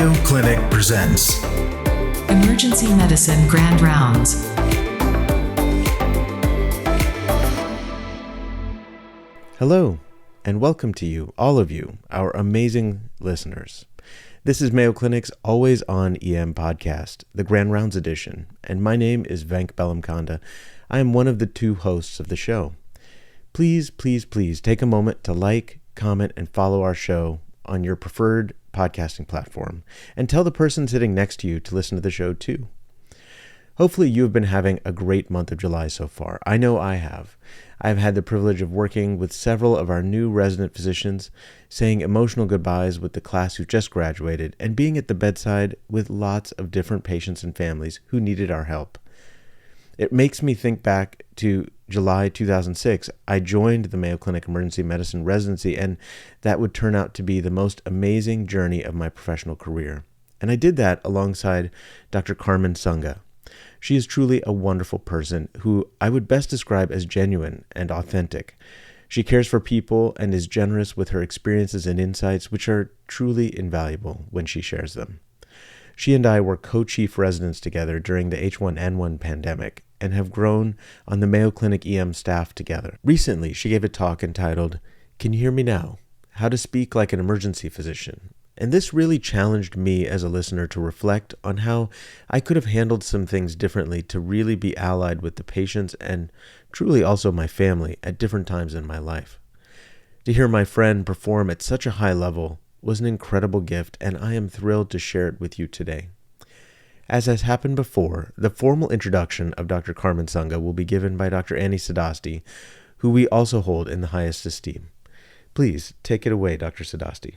Mayo Clinic presents Emergency Medicine Grand Rounds. Hello, and welcome to you, all of you, our amazing listeners. This is Mayo Clinic's Always On EM podcast, the Grand Rounds edition, and my name is Venk Bellamkonda. I am one of the two hosts of the show. Please take a moment to like, comment, and follow our show on your preferred podcasting platform, and tell the person sitting next to you to listen to the show too. Hopefully you have been having a great month of July so far. I know I have. I've had the privilege of working with several of our new resident physicians, saying emotional goodbyes with the class who just graduated, and being at the bedside with lots of different patients and families who needed our help. It makes me think back to July 2006. I joined the Mayo Clinic Emergency Medicine residency, and that would turn out to be the most amazing journey of my professional career. And I did that alongside Dr. Kharmene Sunga. She is truly a wonderful person who I would best describe as genuine and authentic. She cares for people and is generous with her experiences and insights, which are truly invaluable when she shares them. She and I were co-chief residents together during the H1N1 pandemic and have grown on the Mayo Clinic EM staff together. Recently, she gave a talk entitled, "Can You Hear Me Now? How to Speak Like an Emergency Physician." And this really challenged me as a listener to reflect on how I could have handled some things differently to really be allied with the patients and truly also my family at different times in my life. To hear my friend perform at such a high level was an incredible gift, and I am thrilled to share it with you today. As has happened before, the formal introduction of Dr. Kharmene Sunga will be given by Dr. Annie Sadasti, who we also hold in the highest esteem. Please take it away, Dr. Sadasti.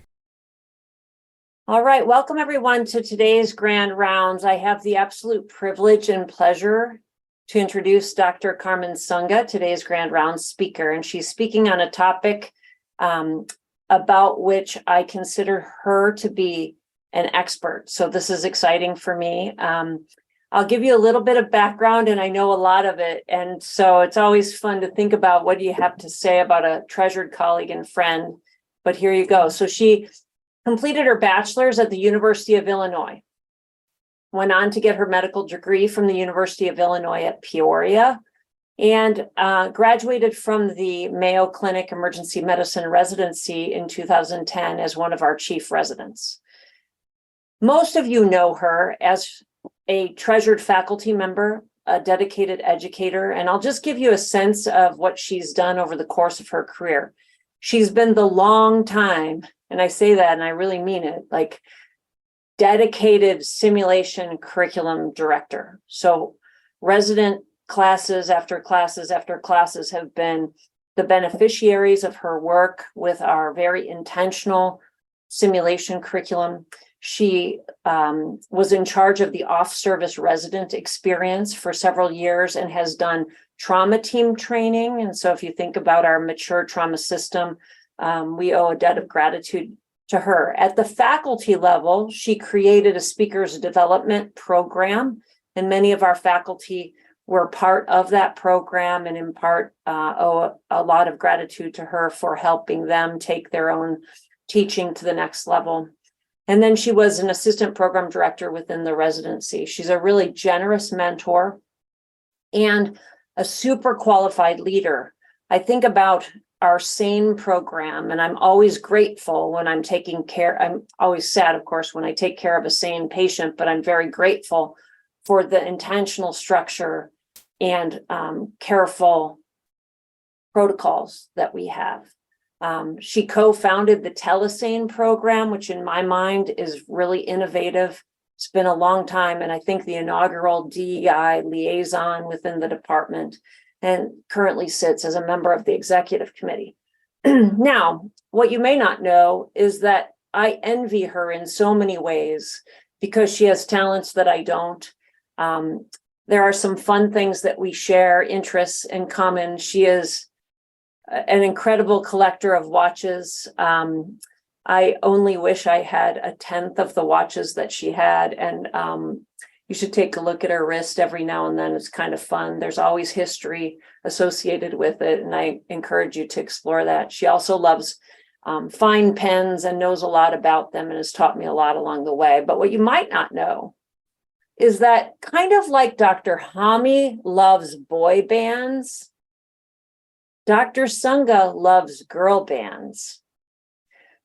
All right, welcome everyone to today's Grand Rounds. I have the absolute privilege and pleasure to introduce Dr. Kharmene Sunga, today's Grand Rounds speaker, and she's speaking on a topic about which I consider her to be an expert. So this is exciting for me. I'll give you a little bit of background, and I know a lot of it. And so it's always fun to think about what do you have to say about a treasured colleague and friend. But here you go. So she completed her bachelor's at the University of Illinois, went on to get her medical degree from the University of Illinois at Peoria, and graduated from the Mayo Clinic Emergency Medicine residency in 2010 as one of our chief residents. Most of you know her as a treasured faculty member, a dedicated educator, and I'll just give you a sense of what she's done over the course of her career. She's been the long time, and I say that and I really mean it, like dedicated simulation curriculum director. So resident classes after classes after classes have been the beneficiaries of her work with our very intentional simulation curriculum. She was in charge of the off-service resident experience for several years and has done trauma team training. And so if you think about our mature trauma system, we owe a debt of gratitude to her. At the faculty level, she created a speakers development program, and many of our faculty were part of that program, and in part owe a lot of gratitude to her for helping them take their own teaching to the next level. And then she was an assistant program director within the residency. She's a really generous mentor and a super qualified leader. I think about our SANE program, and I'm always grateful when I'm taking care. I'm always sad, of course, when I take care of a SANE patient, but I'm very grateful for the intentional structure and careful protocols that we have. She co-founded the Telesane program, which in my mind is really innovative. It's been a long time, and I think the inaugural DEI liaison within the department, and currently sits as a member of the executive committee. Now, what you may not know is that I envy her in so many ways because she has talents that I don't. There are some fun things that we share, interests in common. She is an incredible collector of watches. I only wish I had a 10th of the watches that she had. And you should take a look at her wrist every now and then. It's kind of fun. There's always history associated with it, and I encourage you to explore that. She also loves fine pens and knows a lot about them and has taught me a lot along the way. But what you might not know is that kind of like Dr. Hami loves boy bands, Dr. Sunga loves girl bands.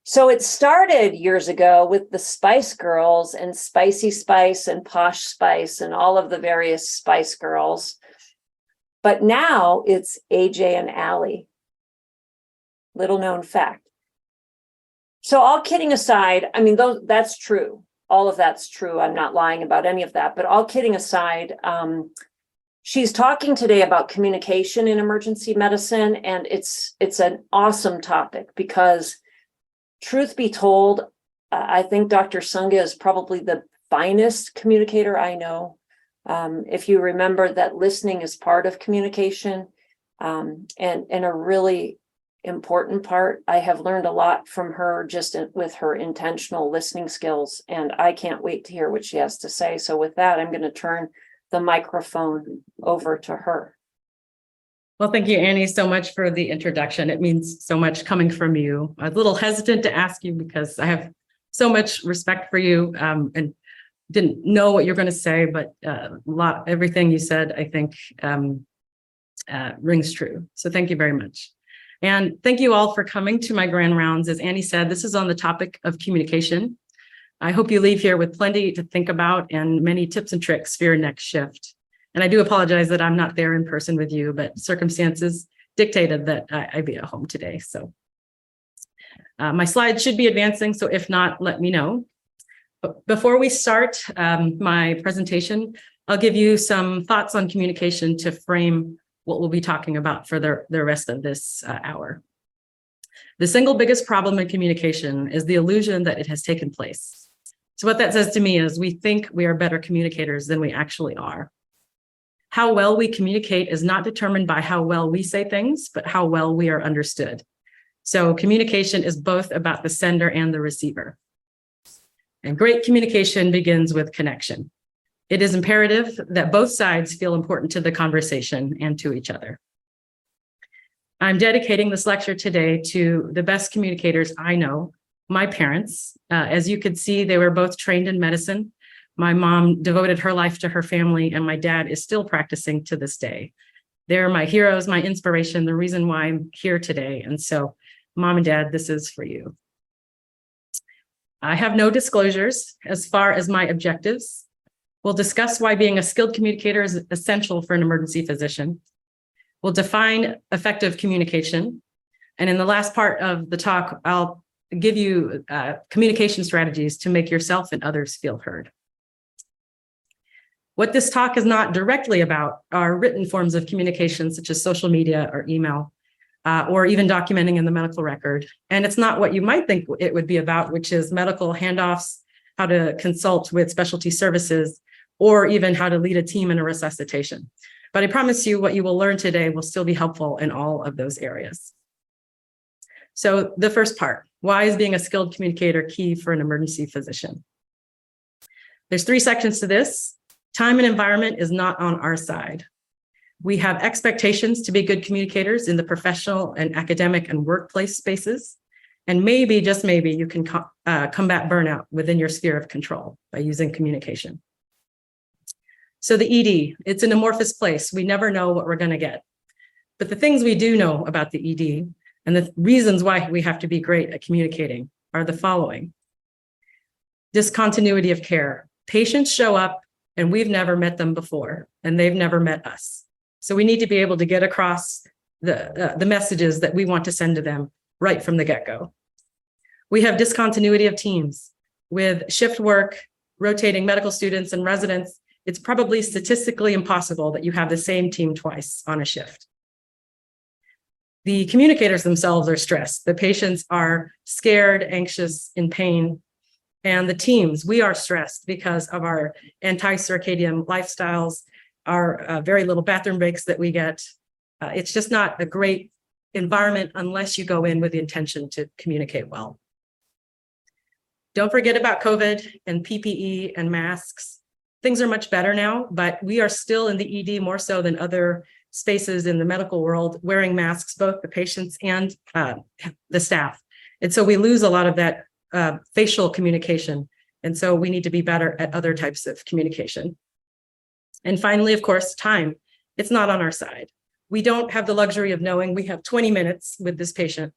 So it started years ago with the Spice Girls and Spicy Spice and Posh Spice and all of the various Spice Girls. But now it's AJ and Allie. Little known fact. So all kidding aside, I mean, that's true. All of that's true. I'm not lying about any of that. But all kidding aside, she's talking today about communication in emergency medicine, and it's an awesome topic because, truth be told, I think Dr. Sunga is probably the finest communicator I know. If you remember that listening is part of communication, and a really important part. I have learned a lot from her just with her intentional listening skills, and I can't wait to hear what she has to say. So with that, I'm going to turn the microphone over to her. Well, thank you, Annie, so much for the introduction. It means so much coming from you. I'm a little hesitant to ask you because I have so much respect for you, and didn't know what you're going to say, but everything you said, I think, rings true. So thank you very much. And thank you all for coming to my grand rounds. As Annie said, this is on the topic of communication. I hope you leave here with plenty to think about and many tips and tricks for your next shift. And I do apologize that I'm not there in person with you, but circumstances dictated that I be at home today. So my slides should be advancing. So if not, let me know. But before we start my presentation, I'll give you some thoughts on communication to frame what we'll be talking about for the rest of this hour. The single biggest problem in communication is the illusion that it has taken place. So what that says to me is we think we are better communicators than we actually are. How well we communicate is not determined by how well we say things, but how well we are understood. So communication is both about the sender and the receiver. And great communication begins with connection. It is imperative that both sides feel important to the conversation and to each other. I'm dedicating this lecture today to the best communicators I know, my parents. As you could see, they were both trained in medicine. My mom devoted her life to her family, and my dad is still practicing to this day. They're my heroes, my inspiration, the reason why I'm here today. And so, Mom and Dad, this is for you. I have no disclosures as far as my objectives. We'll discuss why being a skilled communicator is essential for an emergency physician. We'll define effective communication. And in the last part of the talk, I'll give you communication strategies to make yourself and others feel heard. What this talk is not directly about are written forms of communication, such as social media or email, or even documenting in the medical record. And it's not what you might think it would be about, which is medical handoffs, how to consult with specialty services, or even how to lead a team in a resuscitation. But I promise you what you will learn today will still be helpful in all of those areas. So the first part, why is being a skilled communicator key for an emergency physician? There's 3 sections to this. Time and environment is not on our side. We have expectations to be good communicators in the professional and academic and workplace spaces. And maybe, just maybe, you can combat burnout within your sphere of control by using communication. So the ED, it's an amorphous place. We never know what we're going to get. But the things we do know about the ED and the reasons why we have to be great at communicating are the following. Discontinuity of care. Patients show up and we've never met them before, and they've never met us. So we need to be able to get across the messages that we want to send to them right from the get-go. We have discontinuity of teams. With shift work, rotating medical students and residents, it's probably statistically impossible that you have the same team twice on a shift. The communicators themselves are stressed. The patients are scared, anxious, in pain. And the teams, we are stressed because of our anti-circadian lifestyles, our very little bathroom breaks that we get. It's just not a great environment unless you go in with the intention to communicate well. Don't forget about COVID and PPE and masks. Things are much better now, but we are still in the ED more so than other spaces in the medical world wearing masks, both the patients and the staff. And so we lose a lot of that facial communication. And so we need to be better at other types of communication. And finally, of course, time. It's not on our side. We don't have the luxury of knowing we have 20 minutes with this patient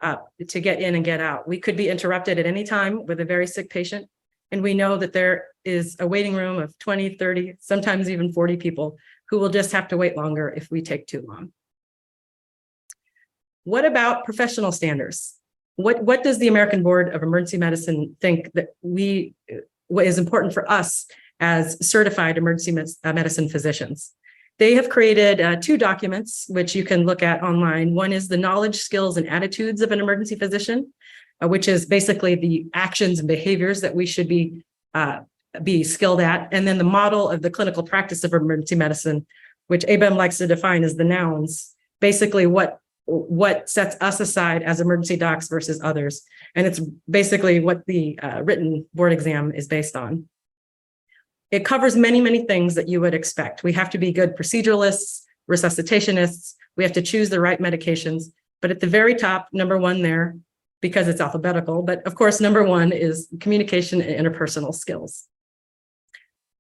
to get in and get out. We could be interrupted at any time with a very sick patient. And we know that there is a waiting room of 20, 30, sometimes even 40 people who will just have to wait longer if we take too long. What about professional standards? What does the American Board of Emergency Medicine think that what is important for us as certified emergency medicine physicians? They have created 2 documents, which you can look at online. One is the knowledge, skills, and attitudes of an emergency physician, which is basically the actions and behaviors that we should be skilled at. And then the model of the clinical practice of emergency medicine, which ABEM likes to define as the nouns, basically what sets us aside as emergency docs versus others. And it's basically what the written board exam is based on. It covers many, many things that you would expect. We have to be good proceduralists, resuscitationists. We have to choose the right medications. But at the very top, number 1 there, because it's alphabetical, but of course, number 1 is communication and interpersonal skills.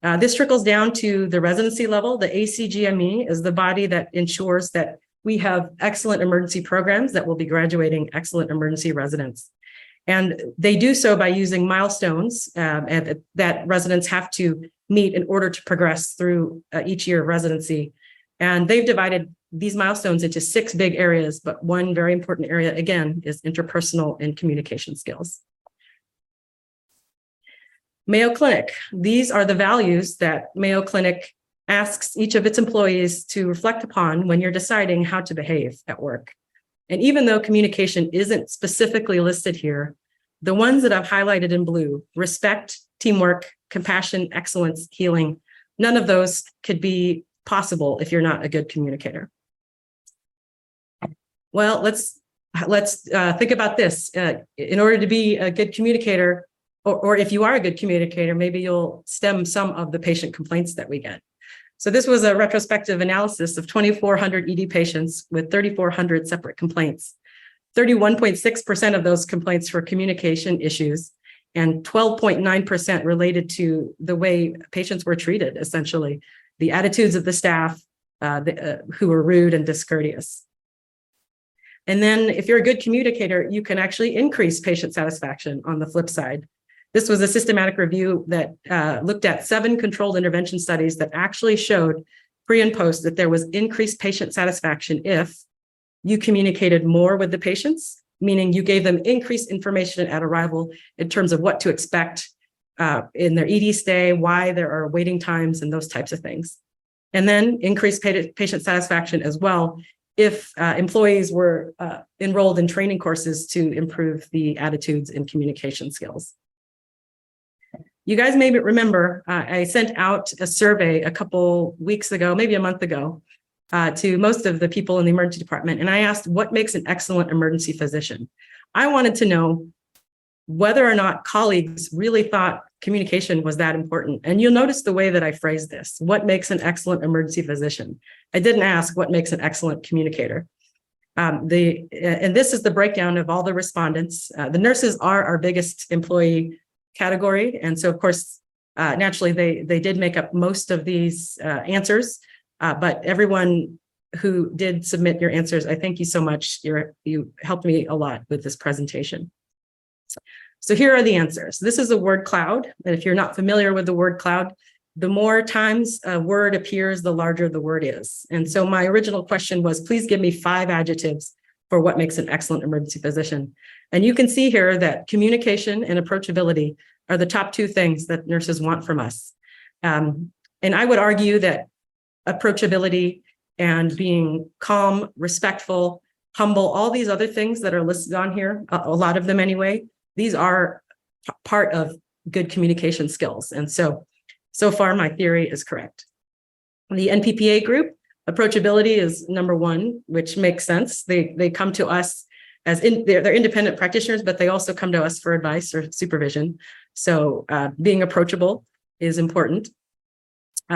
This trickles down to the residency level. The ACGME is the body that ensures that we have excellent emergency programs that will be graduating excellent emergency residents. And they do so by using milestones that residents have to meet in order to progress through each year of residency. And they've divided these milestones into 6 big areas, but one very important area, again, is interpersonal and communication skills. Mayo Clinic. These are the values that Mayo Clinic asks each of its employees to reflect upon when you're deciding how to behave at work. And even though communication isn't specifically listed here, the ones that I've highlighted in blue, respect, teamwork, compassion, excellence, healing, none of those could be possible if you're not a good communicator. Well, let's think about this. In order to be a good communicator, or if you are a good communicator, maybe you'll stem some of the patient complaints that we get. So this was a retrospective analysis of 2,400 ED patients with 3,400 separate complaints. 31.6% of those complaints were communication issues, and 12.9% related to the way patients were treated, essentially, the attitudes of the staff who were rude and discourteous. And then if you're a good communicator, you can actually increase patient satisfaction on the flip side. This was a systematic review that looked at 7 controlled intervention studies that actually showed pre and post that there was increased patient satisfaction if you communicated more with the patients, meaning you gave them increased information at arrival in terms of what to expect in their ED stay, why there are waiting times, and those types of things. And then increased patient satisfaction as well if employees were enrolled in training courses to improve the attitudes and communication skills. You guys may remember, I sent out a survey a couple weeks ago, maybe a month ago, to most of the people in the emergency department. And I asked, what makes an excellent emergency physician? I wanted to know whether or not colleagues really thought communication was that important. And you'll notice the way that I phrased this. What makes an excellent emergency physician? I didn't ask what makes an excellent communicator. And this is the breakdown of all the respondents. The nurses are our biggest employee category. And so, of course, naturally, they did make up most of these answers. But everyone who did submit your answers, I thank you so much. You helped me a lot with this presentation. So here are the answers. This is a word cloud. And if you're not familiar with the word cloud, the more times a word appears, the larger the word is. And so my original question was, please give me 5 adjectives for what makes an excellent emergency physician. And you can see here that communication and approachability are the top 2 things that nurses want from us. And I would argue that approachability and being calm, respectful, humble, all these other things that are listed on here, a lot of them anyway, these are part of good communication skills. And so far my theory is correct. The NPPA group, approachability is number 1, which makes sense. They come to us as they're independent practitioners, but they also come to us for advice or supervision. So being approachable is important.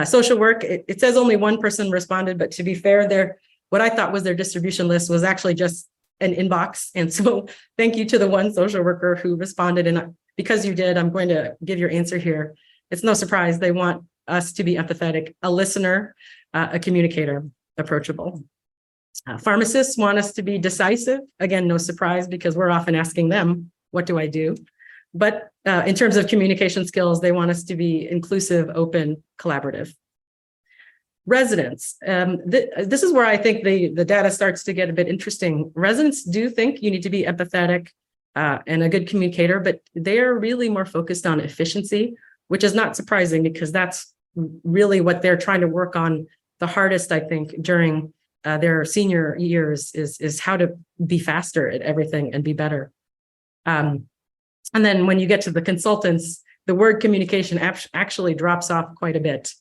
Social work, it says only 1 person responded, but to be fair, what I thought was their distribution list was actually just an inbox. And so thank you to the one social worker who responded. And because you did, I'm going to give your answer here. It's no surprise. They want us to be empathetic, a listener, a communicator, approachable. Pharmacists want us to be decisive. Again, no surprise, because we're often asking them, what do I do? But in terms of communication skills, they want us to be inclusive, open, collaborative. Residents. This is where I think the data starts to get a bit interesting. Residents do think you need to be empathetic and a good communicator, but they are really more focused on efficiency, which is not surprising because that's really what they're trying to work on the hardest, I think, during their senior years is how to be faster at everything and be better. And then when you get to the consultants, the word communication actually drops off quite a bit.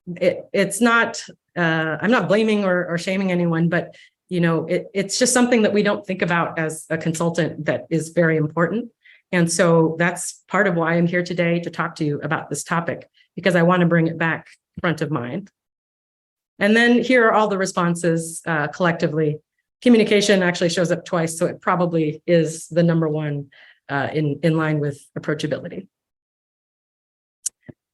It's not, I'm not blaming or shaming anyone, but it's just something that we don't think about as a consultant that is very important. And so that's part of why I'm here today to talk to you about this topic, because I want to bring it back front of mind. And then here are all the responses collectively. Communication actually shows up twice, so it probably is the number one in line with approachability.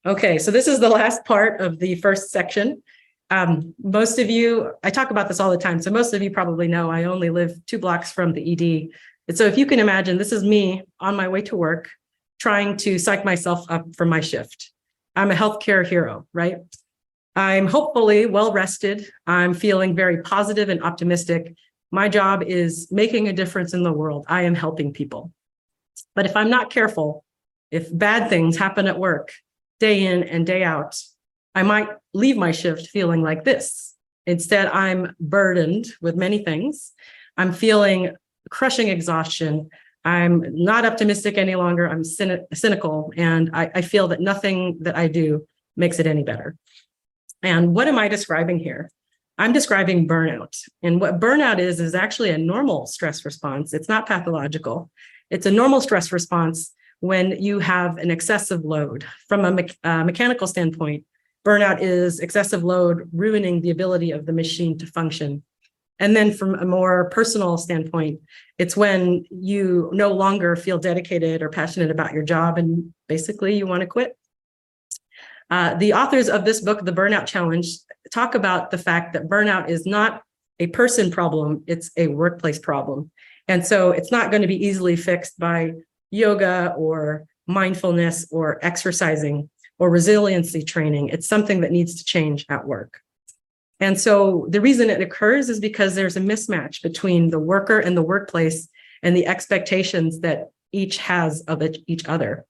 Okay, so this is the last part of the first section. Most of you, I talk about this all the time, so most of you probably know I only live 2 blocks from the ED. And so if you can imagine, this is me on my way to work, trying to psych myself up for my shift. I'm a healthcare hero, right? I'm hopefully well rested. I'm feeling very positive and optimistic. My job is making a difference in the world. I am helping people. But if I'm not careful, if bad things happen at work, day in and day out, I might leave my shift feeling like this. Instead, I'm burdened with many things. I'm feeling crushing exhaustion. I'm not optimistic any longer. I'm cynical, and I feel that nothing that I do makes it any better. And what am I describing here? I'm describing burnout. And what burnout is actually a normal stress response. It's not pathological. It's a normal stress response when you have an excessive load. From a mechanical standpoint, burnout is excessive load ruining the ability of the machine to function. And then from a more personal standpoint, it's when you no longer feel dedicated or passionate about your job and basically you want to quit. The authors of this book, The Burnout Challenge, talk about the fact that burnout is not a person problem, it's a workplace problem. And so it's not going to be easily fixed by yoga or mindfulness or exercising or resiliency training. It's something that needs to change at work. And so the reason it occurs is because there's a mismatch between the worker and the workplace and the expectations that each has of each other.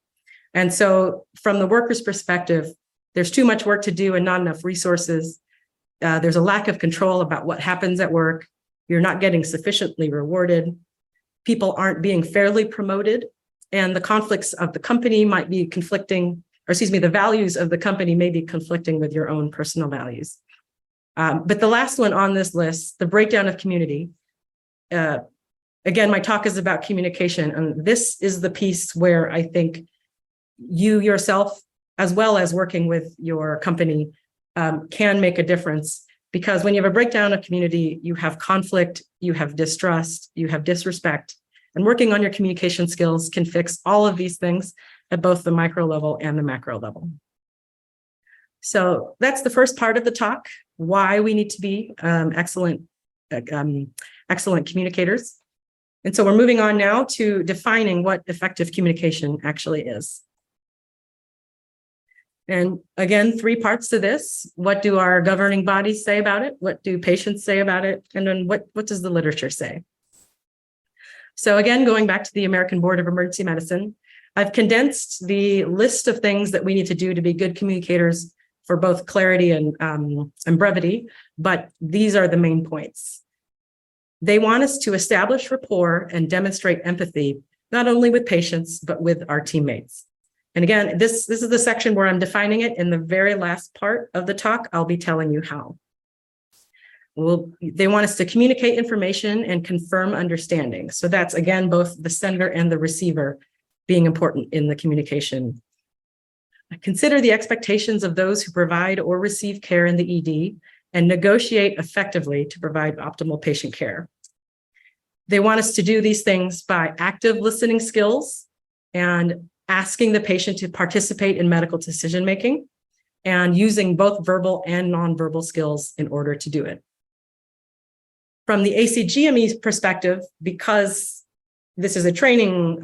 And so from the worker's perspective, there's too much work to do and not enough resources. There's a lack of control about what happens at work. You're not getting sufficiently rewarded. People aren't being fairly promoted. And the conflicts of the company might be conflicting, or excuse me, the values of the company may be conflicting with your own personal values. But the last one on this list, the breakdown of community. Again, my talk is about communication. And this is the piece where I think you yourself, as well as working with your company, can make a difference. Because when you have a breakdown of community, you have conflict, you have distrust, you have disrespect. And working on your communication skills can fix all of these things at both the micro level and the macro level. So that's the first part of the talk, why we need to be excellent communicators. And so we're moving on now to defining what effective communication actually is. And again, 3 parts to this. What do our governing bodies say about it? What do patients say about it? And then what does the literature say? So again, going back to the American Board of Emergency Medicine, I've condensed the list of things that we need to do to be good communicators for both clarity and brevity, but these are the main points. They want us to establish rapport and demonstrate empathy, not only with patients, but with our teammates. And again, this is the section where I'm defining it. In the very last part of the talk, I'll be telling you how. They want us to communicate information and confirm understanding. So that's, again, both the sender and the receiver being important in the communication. Consider the expectations of those who provide or receive care in the ED and negotiate effectively to provide optimal patient care. They want us to do these things by active listening skills and asking the patient to participate in medical decision-making and using both verbal and nonverbal skills in order to do it. From the ACGME perspective, because this is a training,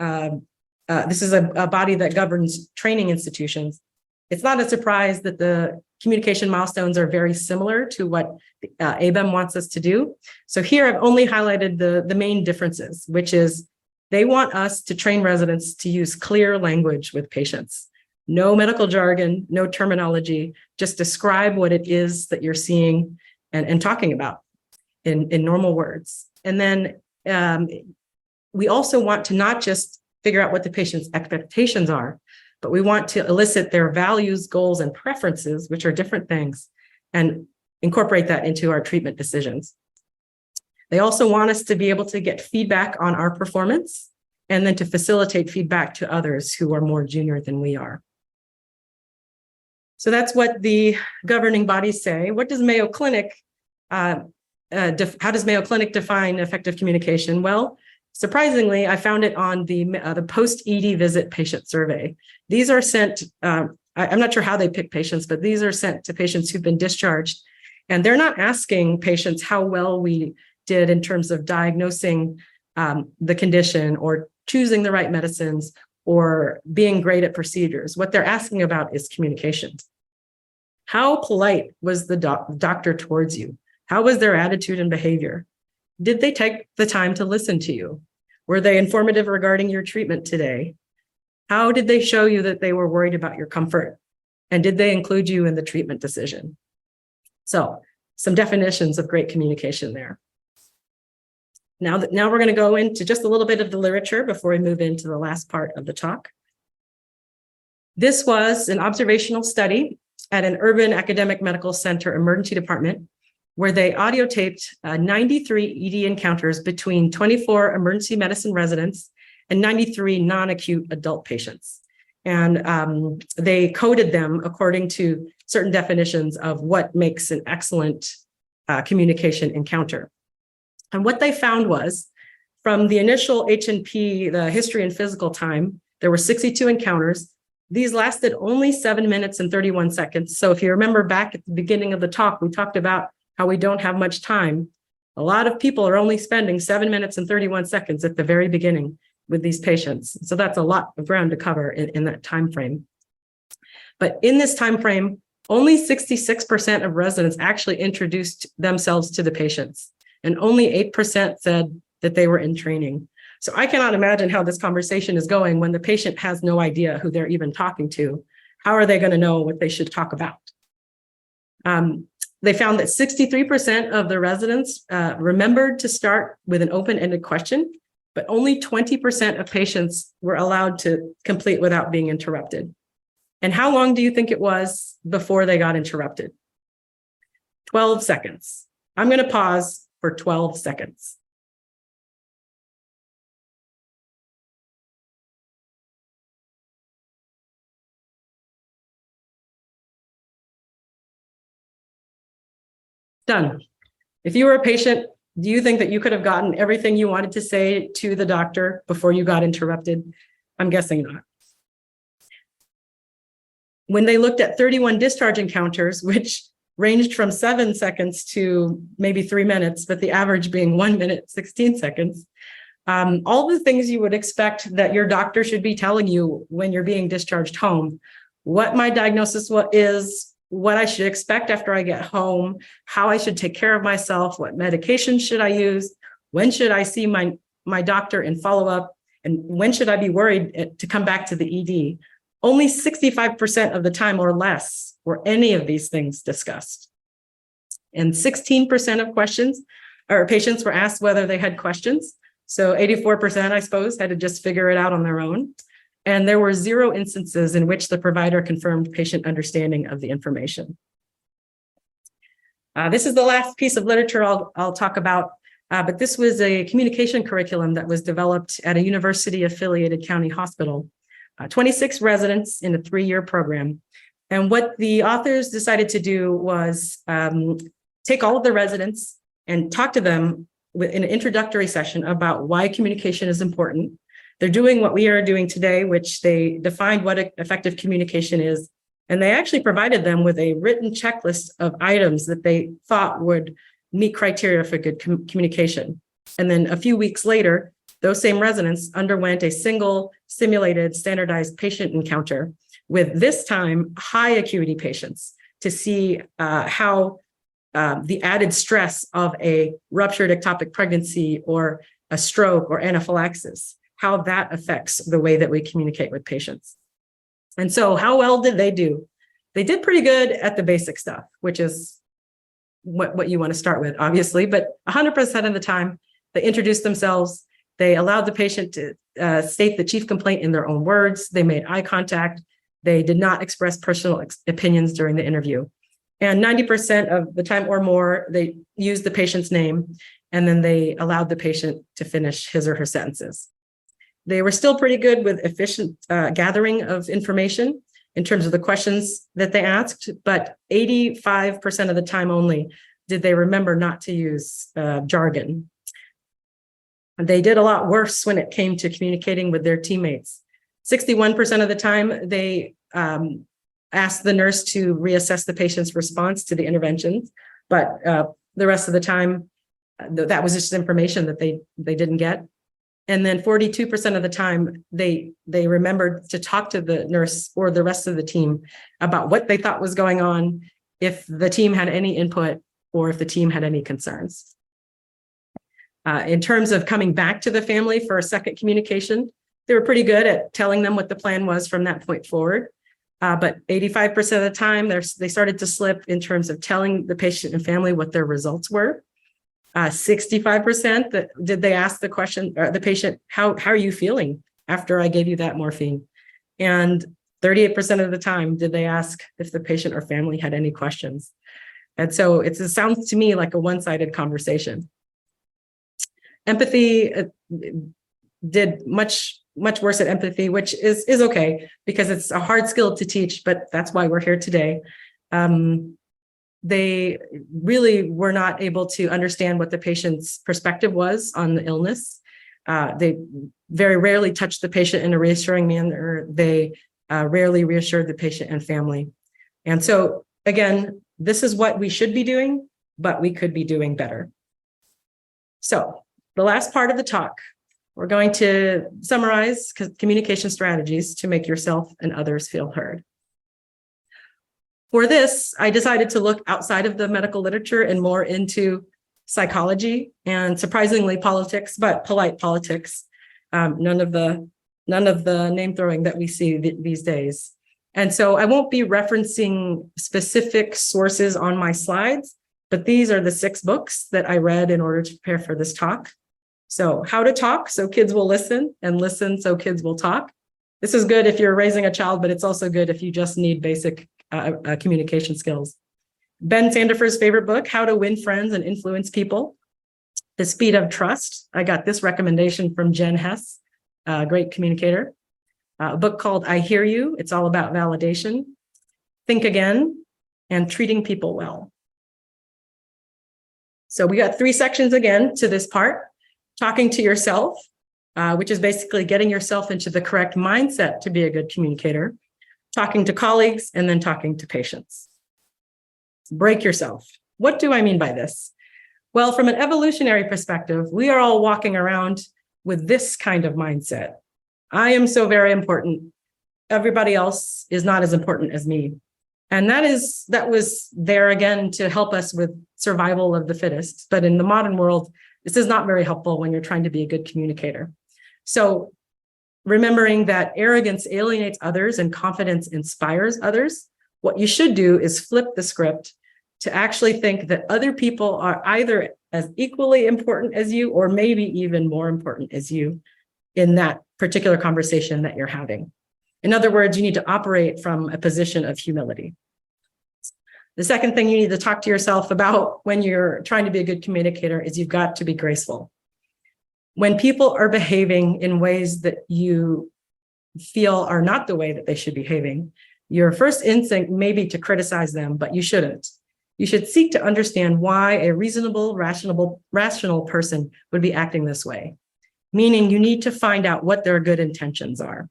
this is a body that governs training institutions, it's not a surprise that the communication milestones are very similar to what ABEM wants us to do. So here I've only highlighted the main differences, which is they want us to train residents to use clear language with patients. No medical jargon, no terminology, just describe what it is that you're seeing and talking about in normal words. And then we also want to not just figure out what the patient's expectations are, but we want to elicit their values, goals, and preferences, which are different things, and incorporate that into our treatment decisions. They also want us to be able to get feedback on our performance and then to facilitate feedback to others who are more junior than we are. So that's what the governing bodies say. What does Mayo Clinic, how does Mayo Clinic define effective communication? Well, surprisingly, I found it on the post-ED visit patient survey. These are sent, I'm not sure how they pick patients, but these are sent to patients who've been discharged. And they're not asking patients how well we did in terms of diagnosing the condition or choosing the right medicines or being great at procedures. What they're asking about is communication. How polite was the doctor towards you? How was their attitude and behavior? Did they take the time to listen to you? Were they informative regarding your treatment today? How did they show you that they were worried about your comfort? And did they include you in the treatment decision? So, some definitions of great communication there. Now we're going to go into just a little bit of the literature before we move into the last part of the talk. This was an observational study at an urban academic medical center emergency department where they audio taped 93 ED encounters between 24 emergency medicine residents and 93 non-acute adult patients. And they coded them according to certain definitions of what makes an excellent communication encounter. And what they found was from the initial H&P, the history and physical time, there were 62 encounters. These lasted only 7 minutes and 31 seconds. So if you remember back at the beginning of the talk, we talked about how we don't have much time. A lot of people are only spending 7 minutes and 31 seconds at the very beginning with these patients. So that's a lot of ground to cover in that time frame. But in this time frame, only 66% of residents actually introduced themselves to the patients, and only 8% said that they were in training. So I cannot imagine how this conversation is going when the patient has no idea who they're even talking to. How are they going to know what they should talk about? They found that 63% of the residents remembered to start with an open-ended question, but only 20% of patients were allowed to complete without being interrupted. And how long do you think it was before they got interrupted? 12 seconds. I'm going to pause for 12 seconds. Done. If you were a patient, do you think that you could have gotten everything you wanted to say to the doctor before you got interrupted? I'm guessing not. When they looked at 31 discharge encounters, which ranged from 7 seconds to maybe 3 minutes, but the average being 1 minute, 16 seconds, all the things you would expect that your doctor should be telling you when you're being discharged home, what my diagnosis is, what I should expect after I get home, how I should take care of myself, what medication should I use, when should I see my doctor and follow up, and when should I be worried to come back to the ED. Only 65% of the time or less were any of these things discussed. And 16% of patients were asked whether they had questions. So 84%, I suppose, had to just figure it out on their own. And there were 0 instances in which the provider confirmed patient understanding of the information. This is the last piece of literature I'll talk about, but this was a communication curriculum that was developed at a university-affiliated county hospital. 26 residents in a 3-year program. And what the authors decided to do was take all of the residents and talk to them in an introductory session about why communication is important. They're doing what we are doing today, which they defined what effective communication is. And they actually provided them with a written checklist of items that they thought would meet criteria for good communication. And then a few weeks later, those same residents underwent a single simulated standardized patient encounter with this time high acuity patients to see how the added stress of a ruptured ectopic pregnancy or a stroke or anaphylaxis, how that affects the way that we communicate with patients. And so how well did they do? They did pretty good at the basic stuff, which is what you want to start with, obviously, but 100% of the time, they introduced themselves. They allowed the patient to state the chief complaint in their own words. They made eye contact. They did not express personal opinions during the interview. And 90% of the time or more, they used the patient's name, and then they allowed the patient to finish his or her sentences. They were still pretty good with efficient gathering of information in terms of the questions that they asked, but 85% of the time only did they remember not to use jargon. They did a lot worse when it came to communicating with their teammates. 61% of the time, they asked the nurse to reassess the patient's response to the interventions, but the rest of the time, that was just information that they didn't get. And then 42% of the time, they remembered to talk to the nurse or the rest of the team about what they thought was going on, if the team had any input or if the team had any concerns. In terms of coming back to the family for a second communication, they were pretty good at telling them what the plan was from that point forward. But 85% of the time, they started to slip in terms of telling the patient and family what their results were. 65% did they ask the question, or the patient, how are you feeling after I gave you that morphine? And 38% of the time did they ask if the patient or family had any questions. And so it sounds to me like a one-sided conversation. Empathy did much worse at empathy, which is okay because it's a hard skill to teach, but that's why we're here today. They really were not able to understand what the patient's perspective was on the illness. They very rarely touched the patient in a reassuring manner. They rarely reassured the patient and family. And so again, this is what we should be doing, but we could be doing better. So the last part of the talk, we're going to summarize communication strategies to make yourself and others feel heard. For this, I decided to look outside of the medical literature and more into psychology and surprisingly politics, but polite politics. None of the name throwing that we see these days. And so I won't be referencing specific sources on my slides, but these are the 6 books that I read in order to prepare for this talk. So How to Talk so Kids Will Listen, and Listen so Kids Will Talk. This is good if you're raising a child, but it's also good if you just need basic communication skills. Ben Sandifer's favorite book, How to Win Friends and Influence People. The Speed of Trust. I got this recommendation from Jen Hess, a great communicator. A book called I Hear You. It's all about validation. Think Again, and Treating People Well. So we got 3 sections again to this part. Talking to yourself, which is basically getting yourself into the correct mindset to be a good communicator. Talking to colleagues, and then talking to patients. Break yourself. What do I mean by this? Well, from an evolutionary perspective, we are all walking around with this kind of mindset. I am so very important. Everybody else is not as important as me. And that was there again to help us with survival of the fittest. But in the modern world, this is not very helpful when you're trying to be a good communicator. So remembering that arrogance alienates others and confidence inspires others, what you should do is flip the script to actually think that other people are either as equally important as you or maybe even more important as you in that particular conversation that you're having. In other words, you need to operate from a position of humility. The second thing you need to talk to yourself about when you're trying to be a good communicator is you've got to be graceful. When people are behaving in ways that you feel are not the way that they should be behaving, your first instinct may be to criticize them, but you shouldn't. You should seek to understand why a reasonable, rational person would be acting this way, meaning you need to find out what their good intentions are.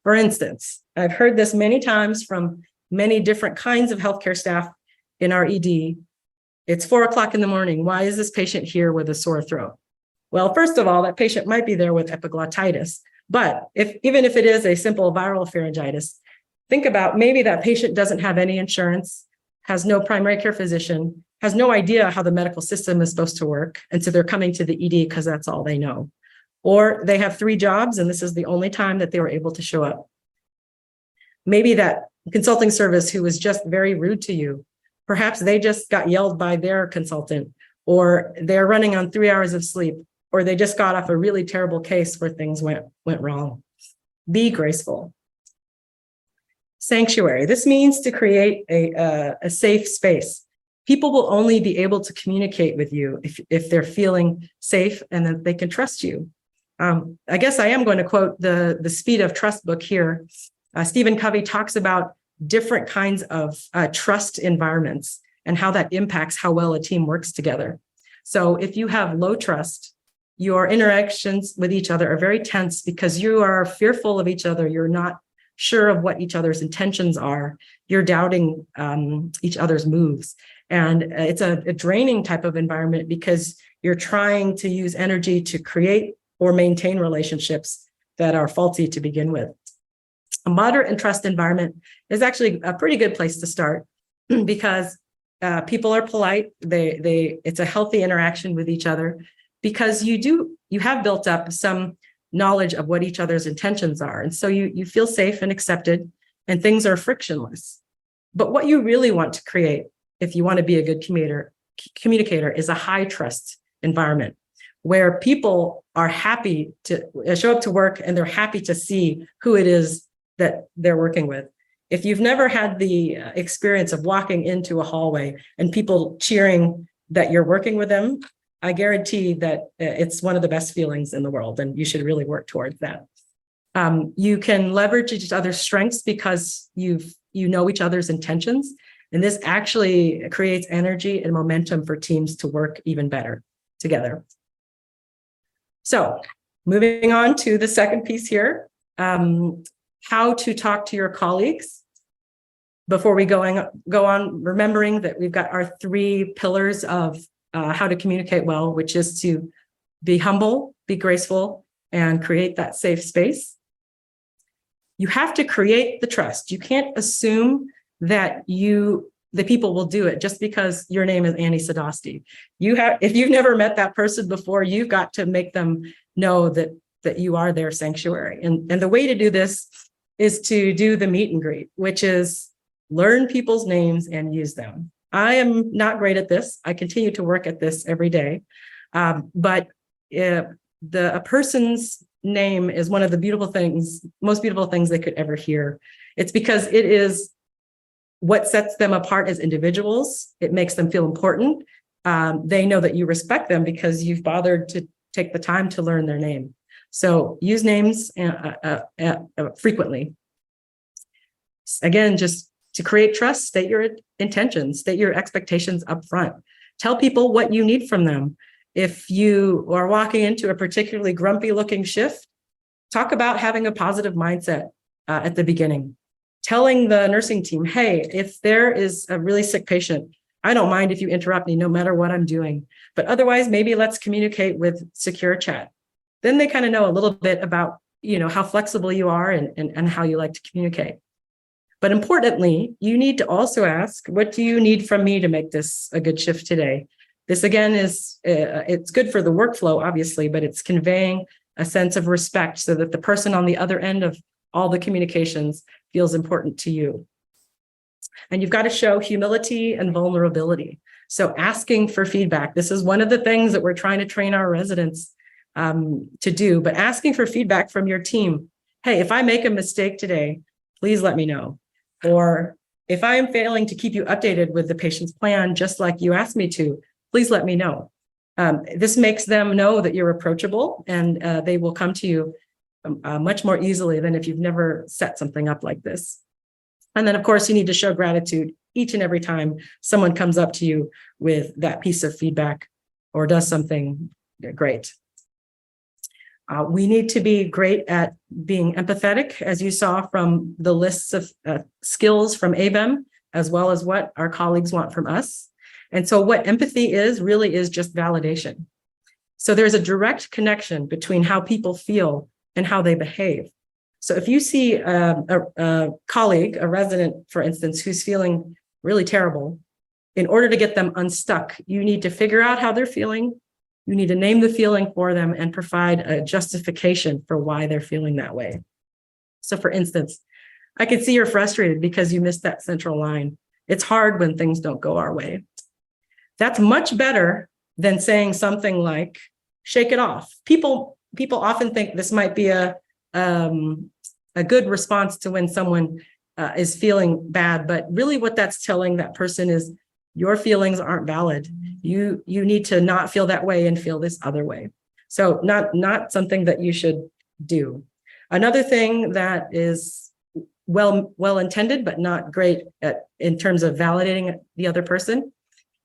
For instance, I've heard this many times from many different kinds of healthcare staff in our ED. It's 4 o'clock in the morning. Why is this patient here with a sore throat? Well, first of all, that patient might be there with epiglottitis, but even if it is a simple viral pharyngitis, think about maybe that patient doesn't have any insurance, has no primary care physician, has no idea how the medical system is supposed to work. And so they're coming to the ED because that's all they know. Or they have 3 jobs and this is the only time that they were able to show up. Maybe that consulting service who was just very rude to you, perhaps they just got yelled by their consultant, or they're running on 3 hours of sleep, or they just got off a really terrible case where things went wrong. Be graceful. Sanctuary. This means to create a safe space. People will only be able to communicate with you if they're feeling safe and that they can trust you. I guess I am going to quote the Speed of Trust book here. Stephen Covey talks about different kinds of trust environments and how that impacts how well a team works together. So if you have low trust, your interactions with each other are very tense because you are fearful of each other. You're not sure of what each other's intentions are. You're doubting each other's moves. And it's a draining type of environment because you're trying to use energy to create or maintain relationships that are faulty to begin with. A moderate and trust environment is actually a pretty good place to start because people are polite. It's a healthy interaction with each other because you have built up some knowledge of what each other's intentions are. And so you feel safe and accepted and things are frictionless. But what you really want to create, if you want to be a good communicator, is a high trust environment where people are happy to show up to work and they're happy to see who it is that they're working with. If you've never had the experience of walking into a hallway and people cheering that you're working with them, I guarantee that it's one of the best feelings in the world, and you should really work towards that. You can leverage each other's strengths because you know each other's intentions, and this actually creates energy and momentum for teams to work even better together. So moving on to the second piece here, how to talk to your colleagues. Before we go on, remembering that we've got our 3 pillars of how to communicate well, which is to be humble, be graceful, and create that safe space. You have to create the trust. You can't assume that the people will do it just because your name is Annie Sadasti. If you've never met that person before, you've got to make them know that you are their sanctuary. And the way to do this is to do the meet and greet, which is learn people's names and use them. I am not great at this. I continue to work at this every day. But a person's name is one of the most beautiful things they could ever hear. It's because it is what sets them apart as individuals. It makes them feel important. They know that you respect them because you've bothered to take the time to learn their name. So use names frequently. Again, just to create trust, state your intentions, state your expectations up front. Tell people what you need from them. If you are walking into a particularly grumpy looking shift, talk about having a positive mindset at the beginning. Telling the nursing team, hey, if there is a really sick patient, I don't mind if you interrupt me no matter what I'm doing. But otherwise, maybe let's communicate with secure chat. Then they kind of know a little bit about, how flexible you are and how you like to communicate. But importantly, you need to also ask, what do you need from me to make this a good shift today? This again it's good for the workflow, obviously, but it's conveying a sense of respect so that the person on the other end of all the communications feels important to you. And you've got to show humility and vulnerability. So asking for feedback, this is one of the things that we're trying to train our residents to do, but asking for feedback from your team. Hey, if I make a mistake today, please let me know. Or if I am failing to keep you updated with the patient's plan, just like you asked me to, please let me know. This makes them know that you're approachable and they will come to you much more easily than if you've never set something up like this. And then, of course, you need to show gratitude each and every time someone comes up to you with that piece of feedback or does something great. We need to be great at being empathetic, as you saw from the lists of skills from ABEM, as well as what our colleagues want from us. And so what empathy is really is just validation. So there's a direct connection between how people feel and how they behave. So if you see a colleague, a resident, for instance, who's feeling really terrible, in order to get them unstuck, you need to figure out how they're feeling. You need to name the feeling for them and provide a justification for why they're feeling that way. So for instance, I can see you're frustrated because you missed that central line. It's hard when things don't go our way. That's much better than saying something like, shake it off. People often think this might be a good response to when someone is feeling bad, but really what that's telling that person is your feelings aren't valid. You need to not feel that way and feel this other way. So not something that you should do. Another thing that is well intended, but not great in terms of validating the other person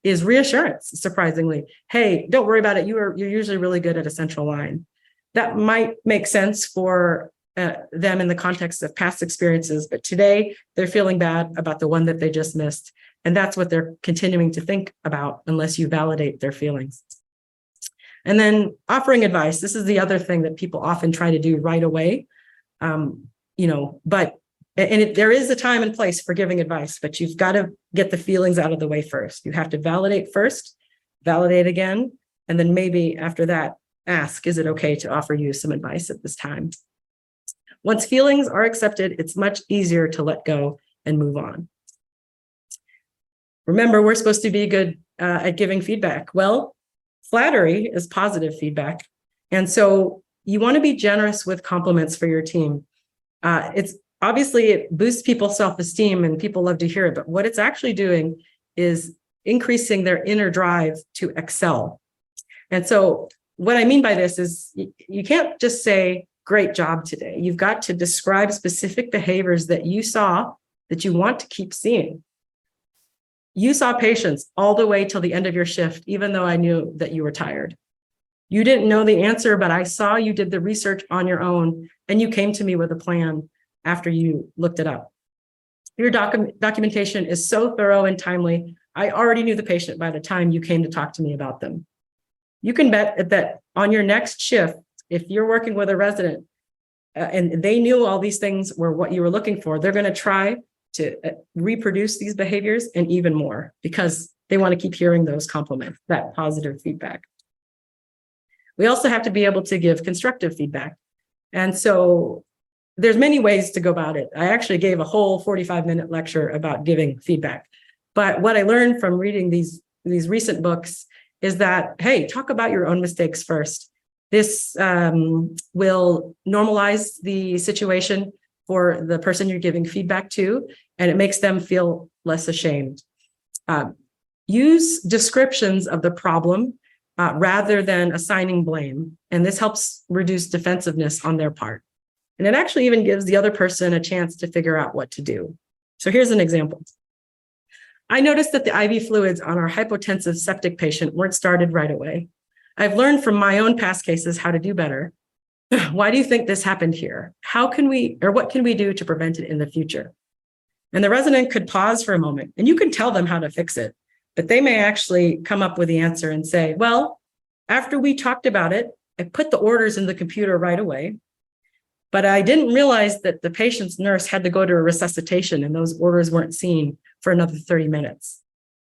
is reassurance, surprisingly. Hey, don't worry about it. You're usually really good at a central line. That might make sense for them in the context of past experiences, but today they're feeling bad about the one that they just missed. And that's what they're continuing to think about unless you validate their feelings. And then offering advice. This is the other thing that people often try to do right away. There is a time and place for giving advice, but you've got to get the feelings out of the way first. You have to validate first, validate again, and then maybe after that, ask, is it okay to offer you some advice at this time? Once feelings are accepted, it's much easier to let go and move on. Remember, we're supposed to be good at giving feedback. Well, flattery is positive feedback. And so you want to be generous with compliments for your team. It boosts people's self-esteem and people love to hear it, but what it's actually doing is increasing their inner drive to excel. And so what I mean by this is you can't just say, great job today. You've got to describe specific behaviors that you saw that you want to keep seeing. You saw patients all the way till the end of your shift, even though I knew that you were tired. You didn't know the answer, but I saw you did the research on your own and you came to me with a plan after you looked it up. Your documentation is so thorough and timely. I already knew the patient by the time you came to talk to me about them. You can bet that on your next shift, if you're working with a resident and they knew all these things were what you were looking for, they're going to try to reproduce these behaviors and even more because they want to keep hearing those compliments, that positive feedback. We also have to be able to give constructive feedback. And so there's many ways to go about it. I actually gave a whole 45-minute lecture about giving feedback. But what I learned from reading these recent books is that, hey, talk about your own mistakes first. This will normalize the situation for the person you're giving feedback to, and it makes them feel less ashamed. Use descriptions of the problem rather than assigning blame, and this helps reduce defensiveness on their part. And it actually even gives the other person a chance to figure out what to do. So here's an example. I noticed that the IV fluids on our hypotensive septic patient weren't started right away. I've learned from my own past cases how to do better. Why do you think this happened here? What can we do to prevent it in the future? And the resident could pause for a moment and you can tell them how to fix it, but they may actually come up with the answer and say, well, after we talked about it, I put the orders in the computer right away, but I didn't realize that the patient's nurse had to go to a resuscitation and those orders weren't seen for another 30 minutes.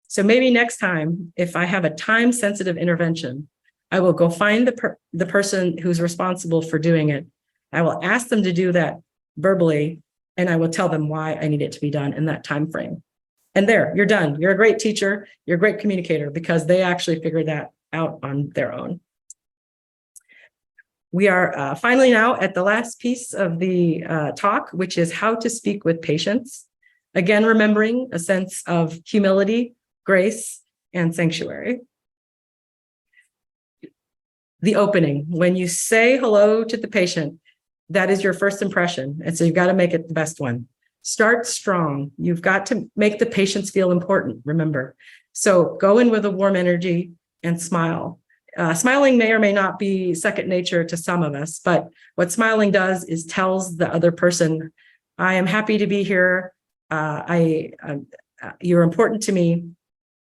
So maybe next time, if I have a time-sensitive intervention, I will go find the person who's responsible for doing it. I will ask them to do that verbally, and I will tell them why I need it to be done in that time frame. And there, you're done. You're a great teacher. You're a great communicator because they actually figured that out on their own. We are finally now at the last piece of the talk, which is how to speak with patients. Again, remembering a sense of humility, grace, and sanctuary. The opening, when you say hello to the patient, that is your first impression. And so you've got to make it the best one. Start strong. You've got to make the patients feel important, remember. So go in with a warm energy and smile. Smiling may or may not be second nature to some of us, but what smiling does is tells the other person, I am happy to be here. You're important to me.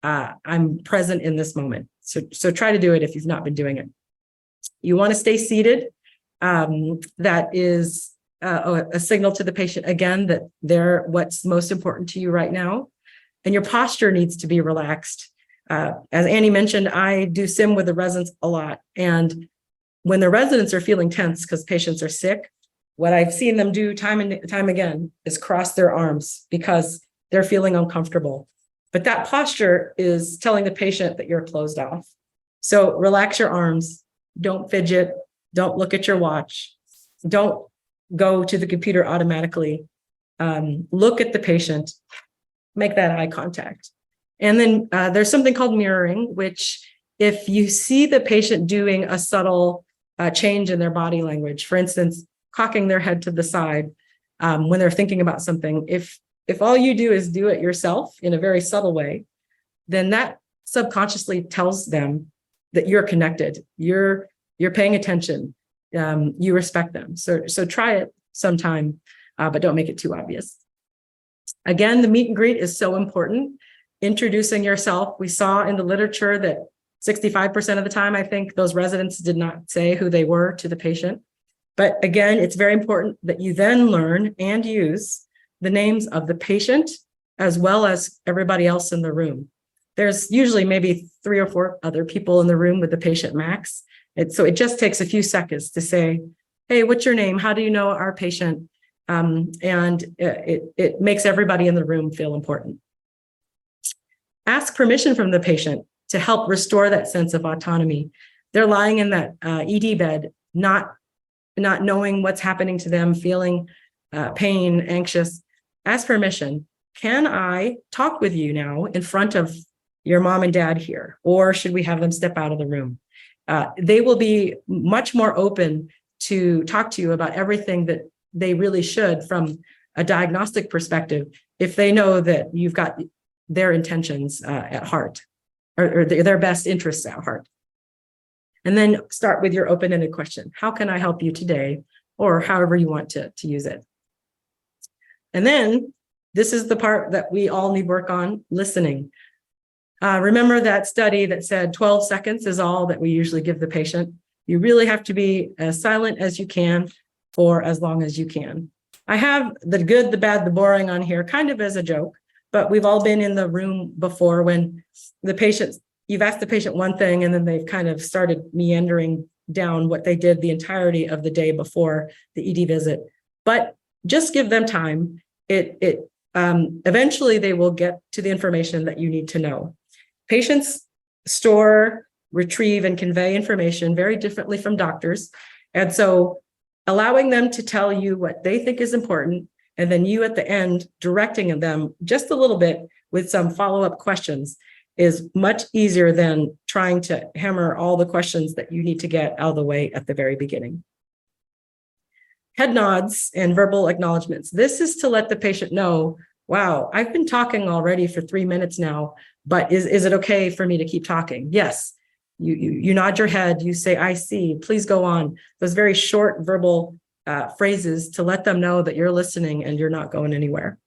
I'm present in this moment. So try to do it if you've not been doing it. You want to stay seated. That is a signal to the patient, again, that they're what's most important to you right now. And your posture needs to be relaxed. As Annie mentioned, I do sim with the residents a lot. And when the residents are feeling tense because patients are sick, what I've seen them do time and time again is cross their arms because they're feeling uncomfortable. But that posture is telling the patient that you're closed off. So relax your arms, don't fidget, don't look at your watch, don't go to the computer automatically. Look at the patient, make that eye contact. And then there's something called mirroring, which if you see the patient doing a subtle change in their body language, for instance, cocking their head to the side when they're thinking about something, if all you do is do it yourself in a very subtle way, then that subconsciously tells them that you're connected, you're paying attention, you respect them. So try it sometime, but don't make it too obvious. Again, the meet and greet is so important. Introducing yourself. We saw in the literature that 65% of the time, I think, those residents did not say who they were to the patient. But again, it's very important that you then learn and use the names of the patient as well as everybody else in the room. There's usually maybe 3 or 4 other people in the room with the patient max. So it just takes a few seconds to say, hey, what's your name? How do you know our patient? And it makes everybody in the room feel important. Ask permission from the patient to help restore that sense of autonomy. They're lying in that ED bed, not knowing what's happening to them, feeling pain, anxious. Ask permission. Can I talk with you now in front of your mom and dad here? Or should we have them step out of the room? They will be much more open to talk to you about everything that they really should from a diagnostic perspective if they know that you've got their intentions at heart or their best interests at heart. And then start with your open-ended question. How can I help you today? Or however you want to use it. And then this is the part that we all need work on, listening. Remember that study that said 12 seconds is all that we usually give the patient. You really have to be as silent as you can for as long as you can. I have the good, the bad, the boring on here kind of as a joke, but we've all been in the room before when the patient, you've asked the patient one thing and then they've kind of started meandering down what they did the entirety of the day before the ED visit. But just give them time. Eventually they will get to the information that you need to know. Patients store, retrieve, and convey information very differently from doctors. And so allowing them to tell you what they think is important, and then you at the end directing them just a little bit with some follow-up questions is much easier than trying to hammer all the questions that you need to get out of the way at the very beginning. Head nods and verbal acknowledgements. This is to let the patient know, wow, I've been talking already for 3 minutes now, but is it okay for me to keep talking? Yes. You nod your head, you say, I see, please go on. Those very short verbal phrases to let them know that you're listening and you're not going anywhere.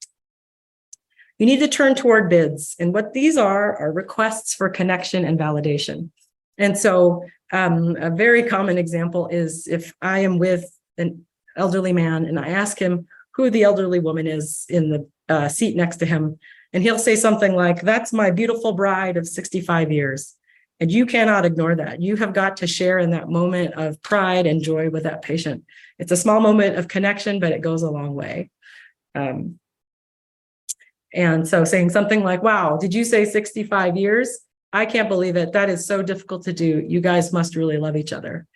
You need to turn toward bids. And what these are requests for connection and validation. And so a very common example is if I am with an elderly man and I ask him who the elderly woman is in the seat next to him, and he'll say something like, that's my beautiful bride of 65 years. And you cannot ignore that. You have got to share in that moment of pride and joy with that patient. It's a small moment of connection, but it goes a long way. And so saying something like, wow, did you say 65 years? I can't believe it. That is so difficult to do. You guys must really love each other.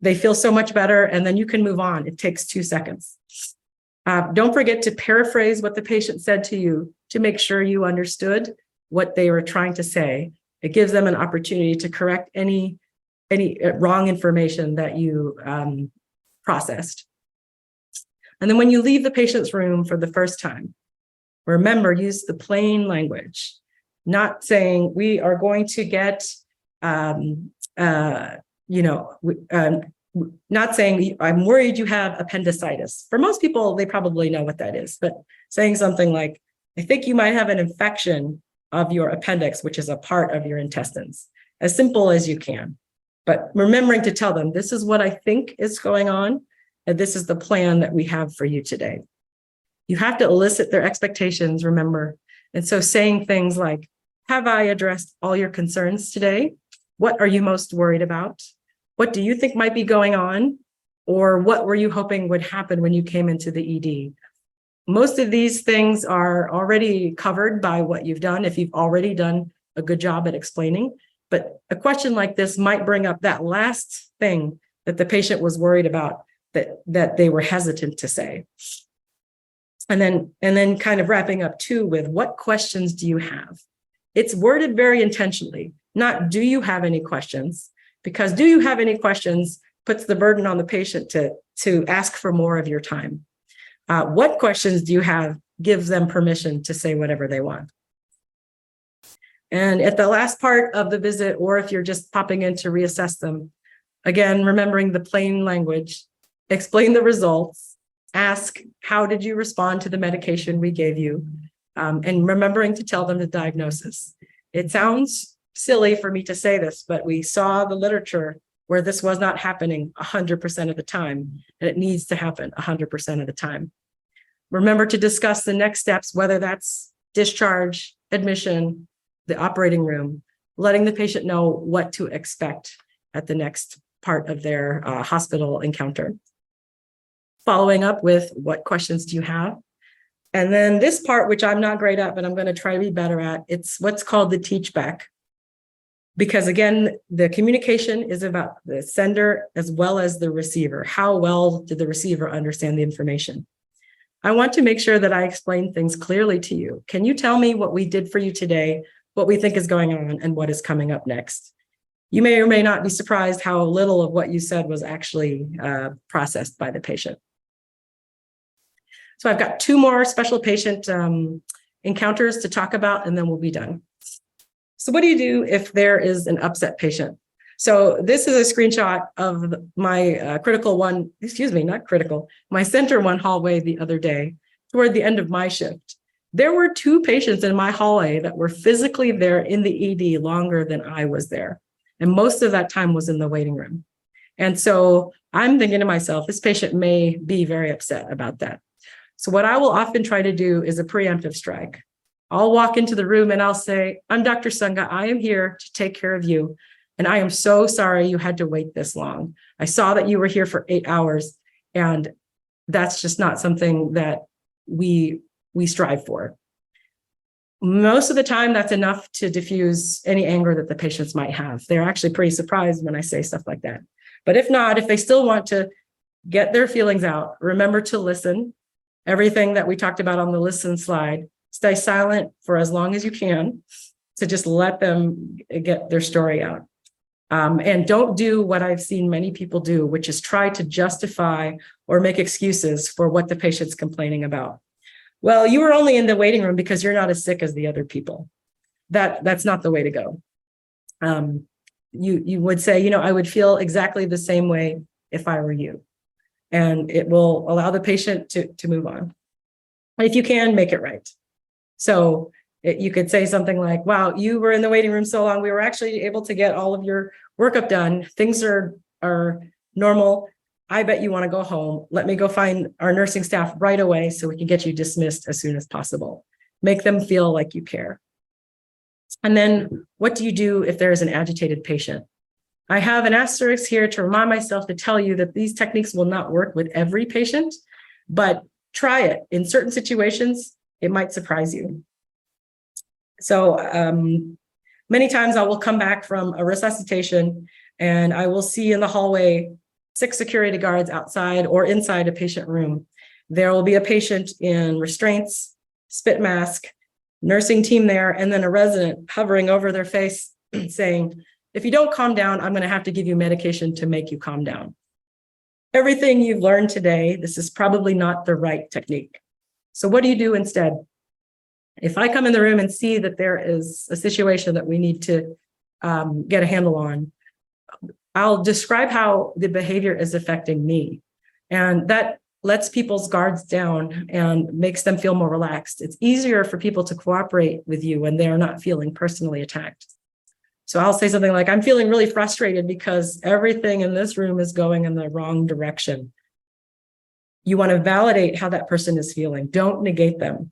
They feel so much better, and then you can move on. It takes 2 seconds. Don't forget to paraphrase what the patient said to you to make sure you understood what they were trying to say. It gives them an opportunity to correct any wrong information that you processed. And then when you leave the patient's room for the first time, remember, use the plain language, not saying we are going to get, not saying I'm worried you have appendicitis. For most people, they probably know what that is, but saying something like, I think you might have an infection of your appendix, which is a part of your intestines, as simple as you can. But remembering to tell them, this is what I think is going on, and this is the plan that we have for you today. You have to elicit their expectations, remember. And so saying things like, have I addressed all your concerns today? What are you most worried about? What do you think might be going on? Or what were you hoping would happen when you came into the ED? Most of these things are already covered by what you've done if you've already done a good job at explaining. But a question like this might bring up that last thing that the patient was worried about that they were hesitant to say. And then kind of wrapping up too with, what questions do you have? It's worded very intentionally, not do you have any questions? Because do you have any questions puts the burden on the patient to ask for more of your time. What questions do you have gives them permission to say whatever they want. And at the last part of the visit, or if you're just popping in to reassess them, again, remembering the plain language, explain the results, ask, how did you respond to the medication we gave you? And remembering to tell them the diagnosis. It sounds silly for me to say this, but we saw the literature where this was not happening 100% of the time, and it needs to happen 100% of the time. Remember to discuss the next steps, whether that's discharge, admission, the operating room, letting the patient know what to expect at the next part of their hospital encounter. Following up with, what questions do you have? And then this part, which I'm not great at, but I'm going to try to be better at, it's what's called the teach back. Because again, the communication is about the sender as well as the receiver. How well did the receiver understand the information? I want to make sure that I explain things clearly to you. Can you tell me what we did for you today, what we think is going on, and what is coming up next? You may or may not be surprised how little of what you said was actually processed by the patient. So I've got 2 more special patient encounters to talk about, and then we'll be done. So what do you do if there is an upset patient? So this is a screenshot of my my center 1 hallway the other day, toward the end of my shift. There were 2 patients in my hallway that were physically there in the ED longer than I was there. And most of that time was in the waiting room. And so I'm thinking to myself, this patient may be very upset about that. So what I will often try to do is a preemptive strike. I'll walk into the room and I'll say, I'm Dr. Sunga. I am here to take care of you. And I am so sorry you had to wait this long. I saw that you were here for 8 hours, and that's just not something that we strive for. Most of the time, that's enough to diffuse any anger that the patients might have. They're actually pretty surprised when I say stuff like that. But if not, if they still want to get their feelings out, remember to listen. Everything that we talked about on the listen slide, stay silent for as long as you can to just let them get their story out. And don't do what I've seen many people do, which is try to justify or make excuses for what the patient's complaining about. Well, you were only in the waiting room because you're not as sick as the other people. That's not the way to go. You would say, I would feel exactly the same way if I were you. And it will allow the patient to move on. If you can, make it right. So you could say something like, wow, you were in the waiting room so long, we were actually able to get all of your workup done. Things are normal. I bet you want to go home. Let me go find our nursing staff right away so we can get you dismissed as soon as possible. Make them feel like you care. And then what do you do if there is an agitated patient? I have an asterisk here to remind myself to tell you that these techniques will not work with every patient, but try it. In certain situations, it might surprise you. So many times I will come back from a resuscitation and I will see in the hallway 6 security guards outside or inside a patient room. There will be a patient in restraints, spit mask, nursing team there, and then a resident hovering over their face saying, if you don't calm down, I'm going to have to give you medication to make you calm down. everything you've learned today, this is probably not the right technique. So what do you do instead? If I come in the room and see that there is a situation that we need to get a handle on, I'll describe how the behavior is affecting me. And that lets people's guards down and makes them feel more relaxed. It's easier for people to cooperate with you when they're not feeling personally attacked. So I'll say something like, I'm feeling really frustrated because everything in this room is going in the wrong direction. You want to validate how that person is feeling. Don't negate them.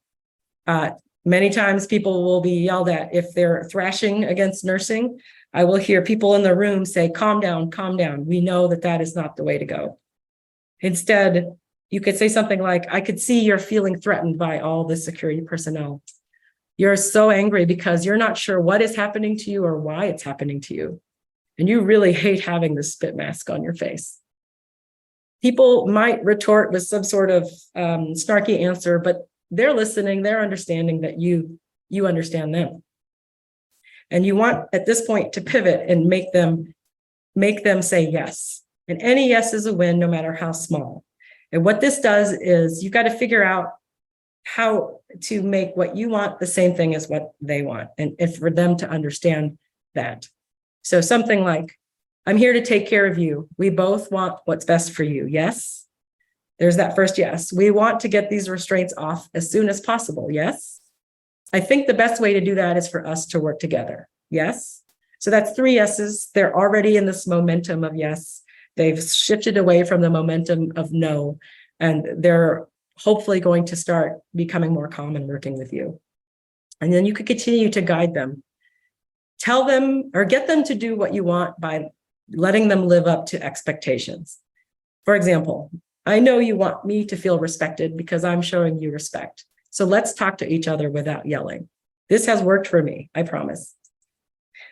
Many times people will be yelled at if they're thrashing against nursing. I will hear people in the room say, calm down, calm down. We know that that is not the way to go. Instead, you could say something like, I could see you're feeling threatened by all the security personnel. You're so angry because you're not sure what is happening to you or why it's happening to you. And you really hate having the spit mask on your face. People might retort with some sort of snarky answer, but they're listening, they're understanding that you understand them. And you want at this point to pivot and make them say yes. And any yes is a win, no matter how small. And what this does is you've got to figure out how to make what you want the same thing as what they want, and for them to understand that. So something like, I'm here to take care of you. We both want what's best for you. Yes. There's that first yes. We want to get these restraints off as soon as possible. Yes. I think the best way to do that is for us to work together. Yes. So that's 3 yeses. They're already in this momentum of yes. They've shifted away from the momentum of no, and they're hopefully going to start becoming more calm and working with you. And then you could continue to guide them. Tell them or get them to do what you want by letting them live up to expectations. For example, I know you want me to feel respected because I'm showing you respect. So let's talk to each other without yelling. This has worked for me, I promise.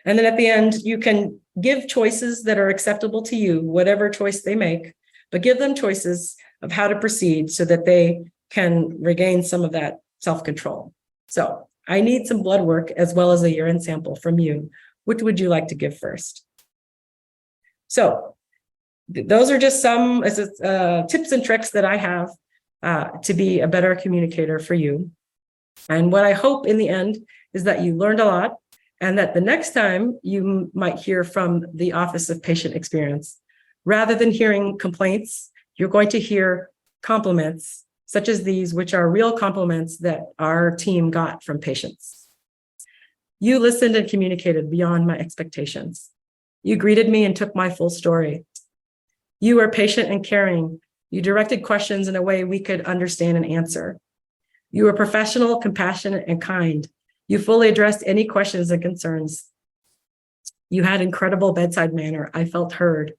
And then at the end, you can give choices that are acceptable to you, whatever choice they make, but give them choices of how to proceed so that they can regain some of that self-control. So I need some blood work as well as a urine sample from you. Which would you like to give first? So those are just some tips and tricks that I have to be a better communicator for you. And what I hope in the end is that you learned a lot, and that the next time you might hear from the Office of Patient Experience, rather than hearing complaints, you're going to hear compliments such as these, which are real compliments that our team got from patients. You listened and communicated beyond my expectations. You greeted me and took my full story. You were patient and caring. You directed questions in a way we could understand and answer. You were professional, compassionate, and kind. You fully addressed any questions and concerns. You had incredible bedside manner. I felt heard.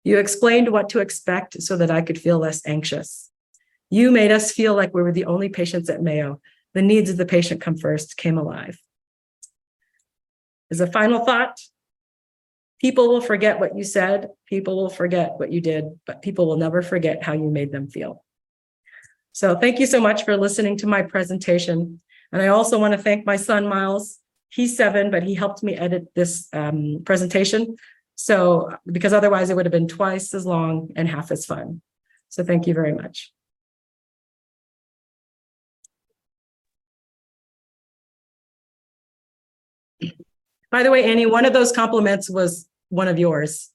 You explained what to expect so that I could feel less anxious. You made us feel like we were the only patients at Mayo. The needs of the patient come first, came alive. As a final thought, people will forget what you said, people will forget what you did, but people will never forget how you made them feel. So thank you so much for listening to my presentation. And I also want to thank my son, Miles. He's 7, but he helped me edit this presentation. So, because otherwise it would have been twice as long and half as fun. So thank you very much. By the way, Annie, one of those compliments was one of yours.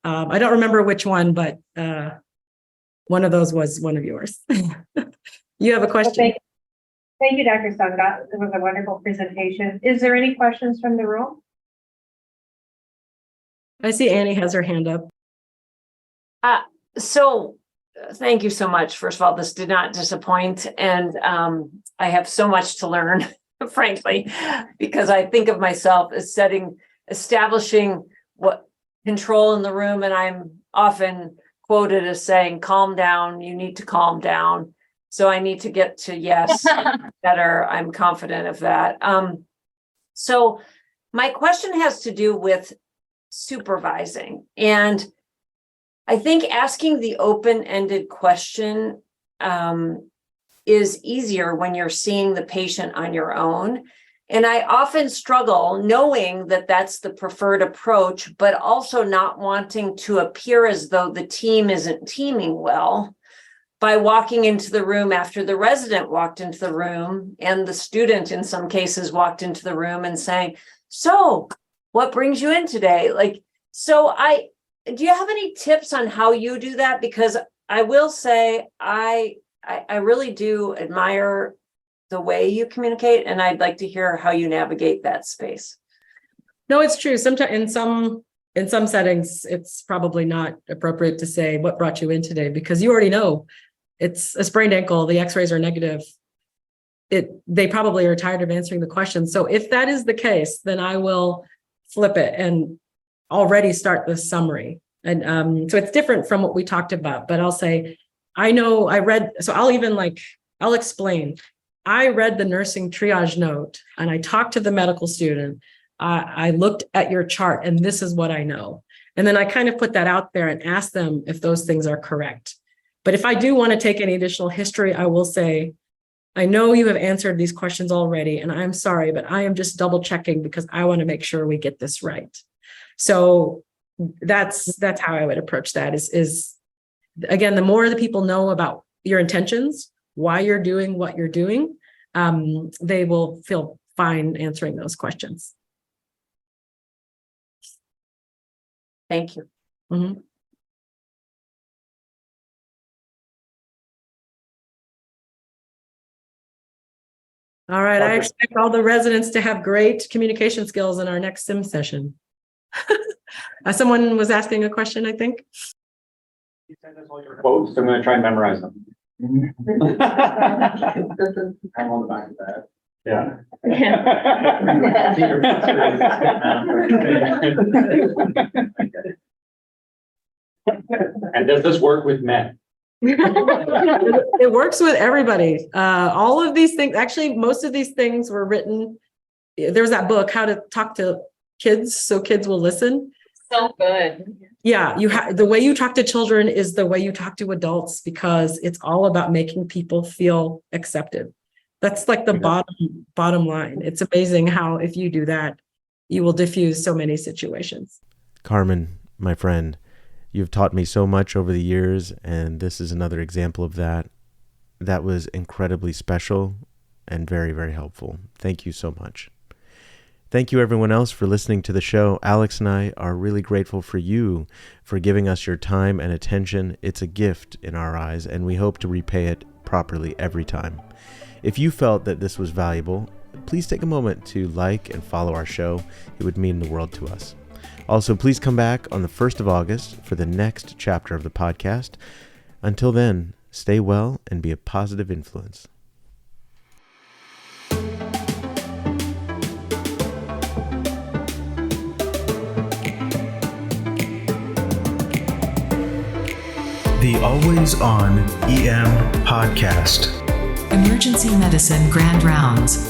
I don't remember which one, but one of those was one of yours. You have a question? Thank you, Dr. Sunga. It was a wonderful presentation. Is there any questions from the room? I see Annie has her hand up. So thank you so much. First of all, this did not disappoint. And I have so much to learn, frankly, because I think of myself as establishing what control in the room. And I'm often quoted as saying, calm down, you need to calm down. So I need to get to yes better. I'm confident of that. So my question has to do with supervising. And I think asking the open-ended question is easier when you're seeing the patient on your own. And I often struggle knowing that that's the preferred approach, but also not wanting to appear as though the team isn't teaming well by walking into the room after the resident walked into the room and the student in some cases walked into the room and saying, so what brings you in today? Do you have any tips on how you do that? Because I will say, I really do admire the way you communicate, and I'd like to hear how you navigate that space. No, it's true. Sometimes in some settings, it's probably not appropriate to say what brought you in today, because you already know it's a sprained ankle, the x-rays are negative. They probably are tired of answering the question. So if that is the case, then I will flip it and already start the summary. And so it's different from what we talked about, but I'll say, I'll explain. I read the nursing triage note and I talked to the medical student. I looked at your chart and this is what I know. And then I kind of put that out there and ask them if those things are correct. But if I do want to take any additional history, I will say, I know you have answered these questions already, and I'm sorry, but I am just double checking because I want to make sure we get this right. So that's how I would approach that is again, the more the people know about your intentions, why you're doing what you're doing, they will feel fine answering those questions. Thank you. Mm-hmm. All right, I expect all the residents to have great communication skills in our next sim session. Someone was asking a question, I think. You sent us all your quotes. I'm going to try and memorize them. I'm on the back of that. Yeah. And does this work with men? It works with everybody. All of these things, actually, most of these things were written. There was that book, How to Talk to Kids So Kids Will Listen. So good. Yeah, the way you talk to children is the way you talk to adults, because it's all about making people feel accepted. That's like the bottom line. It's amazing how, if you do that, you will diffuse so many situations. Kharmene, my friend, you've taught me so much over the years, and this is another example of that. That was incredibly special and very, very helpful. Thank you so much. Thank you, everyone else, for listening to the show. Alex and I are really grateful for you for giving us your time and attention. It's a gift in our eyes, and we hope to repay it properly every time. If you felt that this was valuable, please take a moment to like and follow our show. It would mean the world to us. Also, please come back on the 1st of August for the next chapter of the podcast. Until then, stay well and be a positive influence. The Always On EM Podcast. Emergency Medicine Grand Rounds.